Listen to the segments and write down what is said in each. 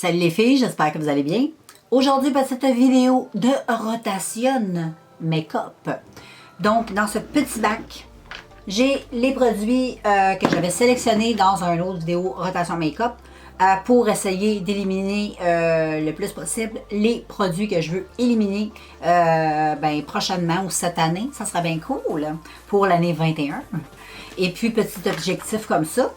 Salut les filles, j'espère que vous allez bien. Aujourd'hui, petite vidéo de rotation make-up. Donc, dans ce petit bac, j'ai les produits que j'avais sélectionnés dans une autre vidéo rotation make-up pour essayer d'éliminer le plus possible les produits que je veux éliminer prochainement ou cette année. Ça sera bien cool pour l'année 21. Et puis, petit objectif comme ça.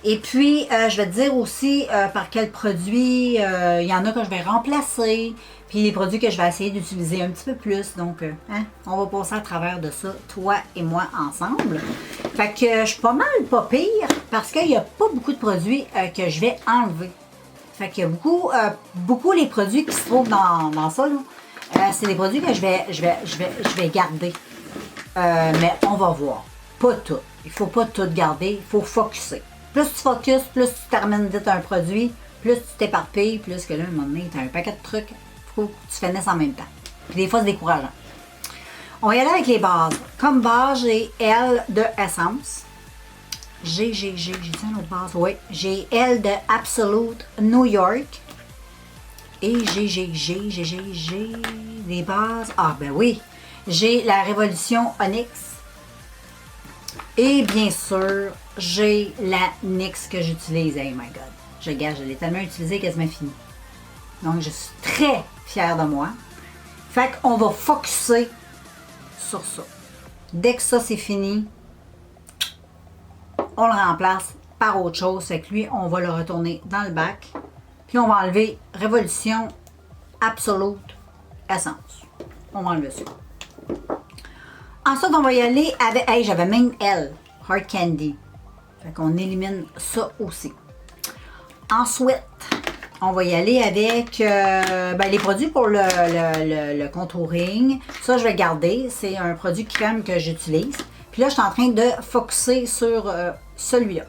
Et puis, je vais te dire aussi par quels produits il y en a que je vais remplacer, puis les produits que je vais essayer d'utiliser un petit peu plus. Donc, on va passer à travers de ça, toi et moi, ensemble. Fait que je suis pas mal pas pire, parce qu'il n'y a pas beaucoup de produits que je vais enlever. Fait qu'il y a beaucoup les produits qui se trouvent dans ça, là. C'est des produits que je vais garder. Mais on va voir. Pas tout. Il faut pas tout garder, il faut focuser. Plus tu focuses, plus tu termines vite un produit, plus tu t'éparpilles, plus que là, à un moment donné, tu as un paquet de trucs, il faut que tu finisses en même temps. Puis des fois, c'est décourageant. On va y aller avec les bases. Comme base, j'ai L de Essence. J'ai dit une autre base? Oui. J'ai L de Absolute New York. Et j'ai des bases. Ah, ben oui. J'ai la Révolution Onyx. Et bien sûr, j'ai la NYX que j'utilise. Oh my god. Je l'ai tellement utilisée quasiment fini. Donc, je suis très fière de moi. Fait qu'on va focuser sur ça. Dès que ça, c'est fini, on le remplace par autre chose. Fait que lui, on va le retourner dans le bac. Puis, on va enlever Révolution Absolute Essence. On va enlever ça. Ensuite, on va y aller avec... Hey, j'avais même L, Hard Candy. Fait qu'on élimine ça aussi. Ensuite, on va y aller avec les produits pour le contouring. Ça, je vais garder. C'est un produit crème que j'utilise. Puis là, je suis en train de focusser sur celui-là.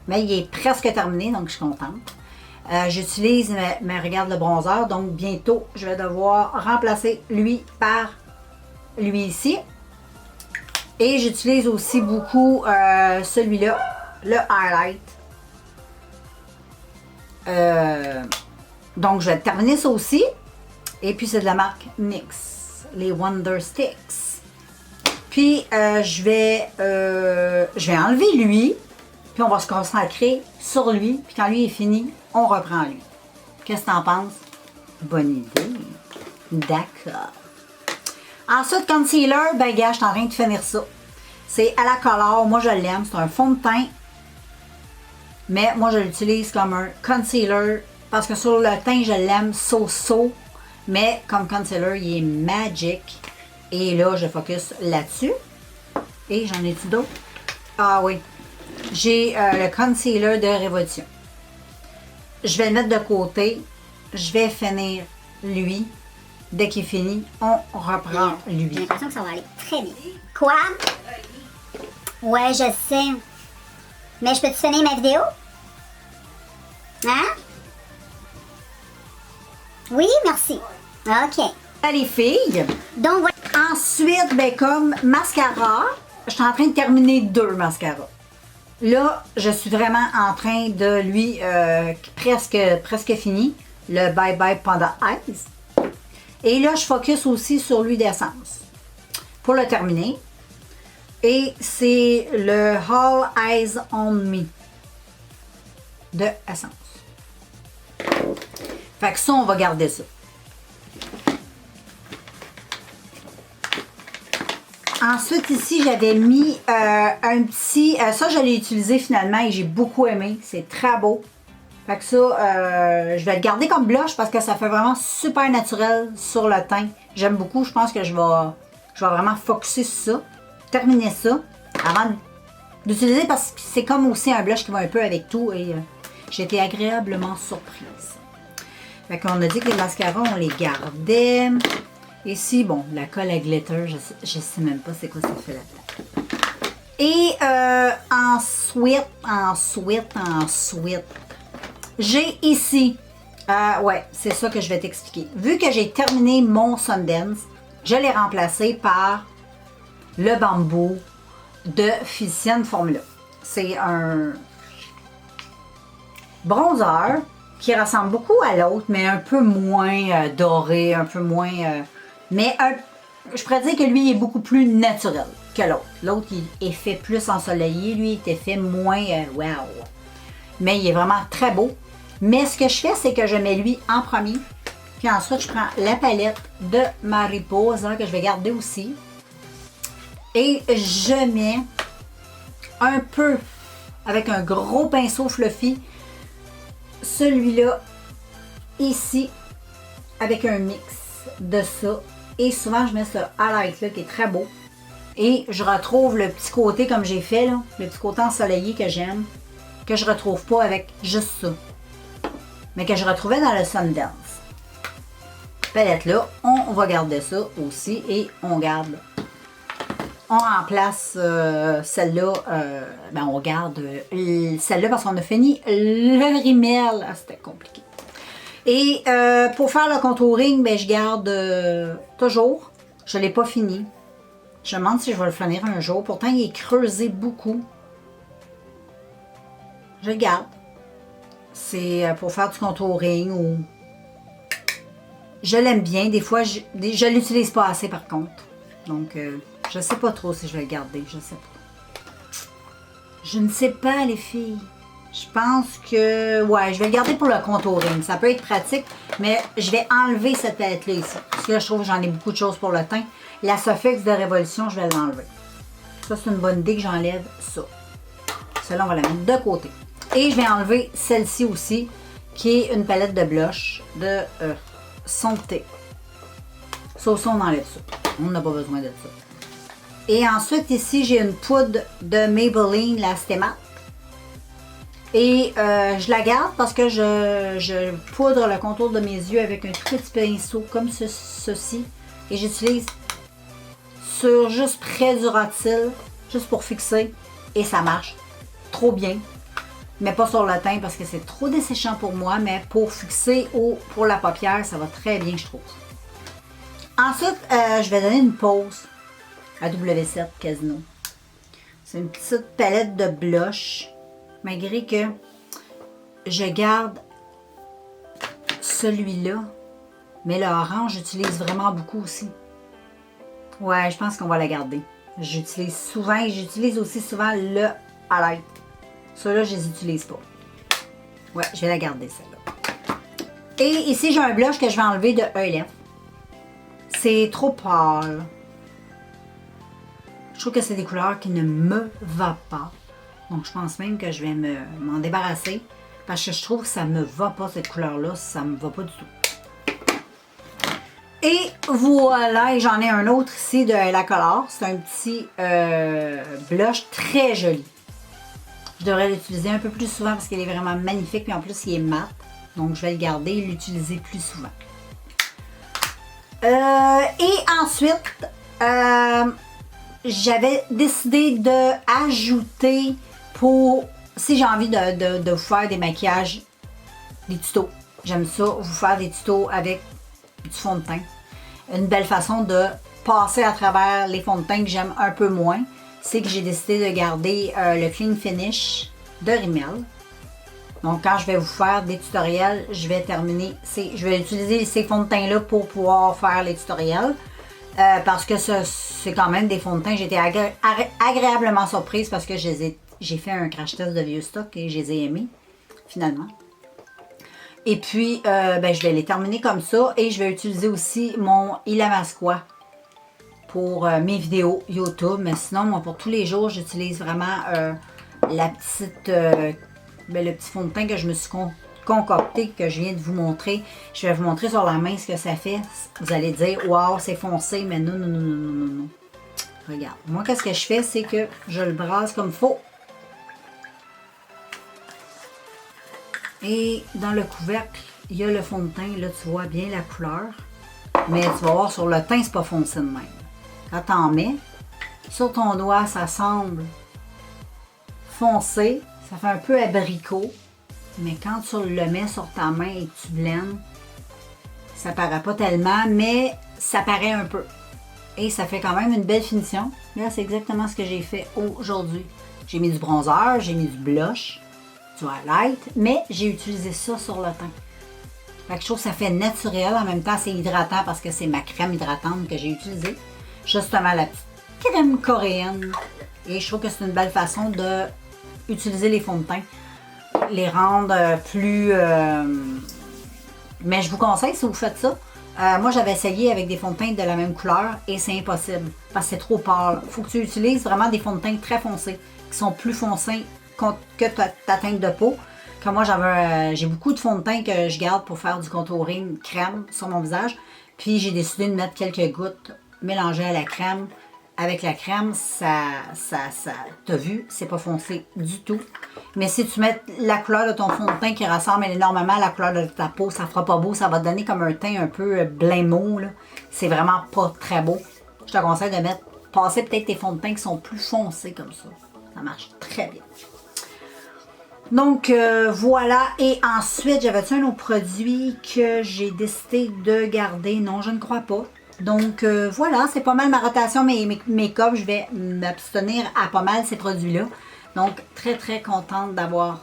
Mais il est presque terminé, donc je suis contente. J'utilise, mais regarde le bronzer. Donc, bientôt, je vais devoir remplacer lui par lui ici. Et j'utilise aussi beaucoup celui-là, le highlight. Donc, je vais terminer ça aussi. Et puis, c'est de la marque NYX, les Wonder Sticks. Puis, je vais enlever lui. Puis, on va se concentrer sur lui. Puis, quand lui est fini, on reprend lui. Qu'est-ce que tu en penses? Bonne idée. D'accord. Ensuite, concealer, ben gars, je suis en train de finir ça. C'est à la Color, moi je l'aime, c'est un fond de teint. Mais moi je l'utilise comme un concealer parce que sur le teint, je l'aime so-so. Mais comme concealer, il est magic. Et là, je focus là-dessus. Et j'en ai-tu d'autres? Ah oui. J'ai le concealer de Révolution. Je vais le mettre de côté. Je vais finir lui. Dès qu'il est fini, on reprend lui. J'ai l'impression que ça va aller très bien. Quoi? Ouais, je sais. Mais je peux-tu finir ma vidéo? Hein? Oui, merci. OK. Les filles. Donc, voilà. Ensuite, ben comme mascara, je suis en train de terminer 2 mascaras. Là, je suis vraiment en train de lui presque fini. Le Bye Bye Panda Eyes. Et là, je focus aussi sur l'huile d'essence pour le terminer. Et c'est le All Eyes on Me de Essence. Fait que ça, on va garder ça. Ensuite, ici, j'avais mis un petit... ça, je l'ai utilisé finalement et j'ai beaucoup aimé. C'est très beau. Fait que ça, je vais le garder comme blush parce que ça fait vraiment super naturel sur le teint. J'aime beaucoup. Je pense que je vais vraiment focuser sur ça. Terminer ça avant d'utiliser parce que c'est comme aussi un blush qui va un peu avec tout et j'ai été agréablement surprise. Fait qu'on a dit que les mascaras, on les gardait. Ici, bon, la colle à glitter, je sais même pas c'est quoi ça fait là-dedans. Et ensuite, j'ai ici, ouais, c'est ça que je vais t'expliquer. Vu que j'ai terminé mon Sundance, je l'ai remplacé par le bambou de Physicienne Formula. C'est un bronzer qui ressemble beaucoup à l'autre, mais un peu moins doré, un peu moins... je pourrais dire que lui, il est beaucoup plus naturel que l'autre. L'autre, il est fait plus ensoleillé. Lui, il était fait moins wow. Mais il est vraiment très beau. Mais ce que je fais, c'est que je mets lui en premier. Puis ensuite, je prends la palette de Mariposa que je vais garder aussi. Et je mets un peu, avec un gros pinceau fluffy, celui-là, ici, avec un mix de ça. Et souvent, je mets ce highlight-là qui est très beau. Et je retrouve le petit côté, comme j'ai fait, là, le petit côté ensoleillé que j'aime, que je retrouve pas avec juste ça. Mais que je retrouvais dans le Sundance. Palette-là, on va garder ça aussi. Et on garde... On remplace celle-là, on garde celle-là parce qu'on a fini le rimel. Ah, c'était compliqué. Et pour faire le contouring, je garde toujours. Je ne l'ai pas fini. Je me demande si je vais le finir un jour. Pourtant, il est creusé beaucoup. Je le garde. C'est pour faire du contouring ou... Je l'aime bien. Des fois, je ne l'utilise pas assez par contre. Donc... je sais pas trop si je vais le garder, je sais pas. Je ne sais pas, les filles. Je pense que... ouais, je vais le garder pour le contouring. Ça peut être pratique, mais je vais enlever cette palette-là ici. Parce que là, je trouve que j'en ai beaucoup de choses pour le teint. La Sofix de Révolution, je vais l'enlever. Ça, c'est une bonne idée que j'enlève ça. Celle-là, on va la mettre de côté. Et je vais enlever celle-ci aussi, qui est une palette de blush de Santé. Ça aussi, on enlève ça. On n'a pas besoin de ça. Et ensuite, ici, j'ai une poudre de Maybelline, la Stémat. Et je la garde parce que je poudre le contour de mes yeux avec un tout petit pinceau comme ceci. Et j'utilise sur juste près du ras de cils, juste pour fixer. Et ça marche trop bien. Mais pas sur le teint parce que c'est trop desséchant pour moi. Mais pour fixer ou pour la paupière, ça va très bien, je trouve. Ensuite, je vais donner une pause à W7 Casino. C'est une petite palette de blush. Malgré que je garde celui-là. Mais l'orange, j'utilise vraiment beaucoup aussi. Ouais, je pense qu'on va la garder. J'utilise souvent et j'utilise aussi souvent le highlight. Ceux-là, je les utilise pas. Ouais, je vais la garder, celle-là. Et ici, j'ai un blush que je vais enlever de ELF. C'est trop pâle. Je trouve que c'est des couleurs qui ne me vont pas. Donc, je pense même que je vais m'en débarrasser. Parce que je trouve que ça ne me va pas, cette couleur-là. Ça ne me va pas du tout. Et voilà, et j'en ai un autre ici de La Color. C'est un petit blush très joli. Je devrais l'utiliser un peu plus souvent parce qu'il est vraiment magnifique. Puis en plus, il est mat. Donc, je vais le garder et l'utiliser plus souvent. Et ensuite, j'avais décidé d'ajouter pour, si j'ai envie de vous faire des maquillages, des tutos. J'aime ça, vous faire des tutos avec du fond de teint. Une belle façon de passer à travers les fonds de teint que j'aime un peu moins, c'est que j'ai décidé de garder le Clean Finish de Rimmel. Donc, quand je vais vous faire des tutoriels, je vais je vais utiliser ces fonds de teint-là pour pouvoir faire les tutoriels. Parce que c'est quand même des fonds de teint. J'ai été agréablement surprise parce que j'ai fait un crash test de vieux stock et je les ai aimés, finalement. Et puis, je vais les terminer comme ça. Et je vais utiliser aussi mon Illamasqua pour mes vidéos YouTube. Mais sinon, moi, pour tous les jours, j'utilise vraiment la petite... le petit fond de teint que je me suis concocté, que je viens de vous montrer. Je vais vous montrer sur la main ce que ça fait. Vous allez dire, waouh, c'est foncé, mais non, non, non, non, non, non, non. Regarde, moi, qu'est-ce que je fais, c'est que je le brasse comme il faut. Et dans le couvercle, il y a le fond de teint. Là, tu vois bien la couleur. Mais tu vas voir, sur le teint, c'est pas foncé de même. Quand tu en mets, sur ton doigt, ça semble foncé. Ça fait un peu abricot. Mais quand tu le mets sur ta main et que tu blendes, ça paraît pas tellement, mais ça paraît un peu. Et ça fait quand même une belle finition. Là, c'est exactement ce que j'ai fait aujourd'hui. J'ai mis du bronzer, j'ai mis du blush. du highlight, mais j'ai utilisé ça sur le teint. Fait que je trouve que ça fait naturel, en même temps c'est hydratant parce que c'est ma crème hydratante que j'ai utilisée. Justement la petite crème coréenne. Et je trouve que c'est une belle façon de utiliser les fonds de teint. Les rendre plus... Mais je vous conseille si vous faites ça. Moi j'avais essayé avec des fonds de teint de la même couleur et c'est impossible parce que c'est trop pâle. Il faut que tu utilises vraiment des fonds de teint très foncés, qui sont plus foncés que ta teinte de peau. Comme moi j'ai beaucoup de fonds de teint que je garde pour faire du contouring crème sur mon visage. Puis j'ai décidé de mettre quelques gouttes mélangées à la crème. Avec la crème, t'as vu, c'est pas foncé du tout. Mais si tu mets la couleur de ton fond de teint qui ressemble énormément à la couleur de ta peau, ça fera pas beau, ça va te donner comme un teint un peu blanc là. C'est vraiment pas très beau. Je te conseille de passer peut-être tes fonds de teint qui sont plus foncés comme ça. Ça marche très bien. Donc voilà, et ensuite, j'avais-tu un autre produit que j'ai décidé de garder? Non, je ne crois pas. Donc voilà, c'est pas mal ma rotation make-up. Je vais m'abstenir à pas mal ces produits-là. Donc très très contente d'avoir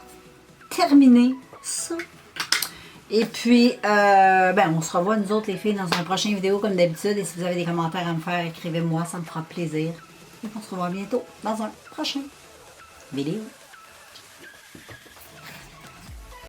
terminé ça. Et puis, on se revoit nous autres les filles dans une prochaine vidéo comme d'habitude. Et si vous avez des commentaires à me faire, écrivez-moi, ça me fera plaisir. Et on se revoit bientôt dans un prochain vidéo.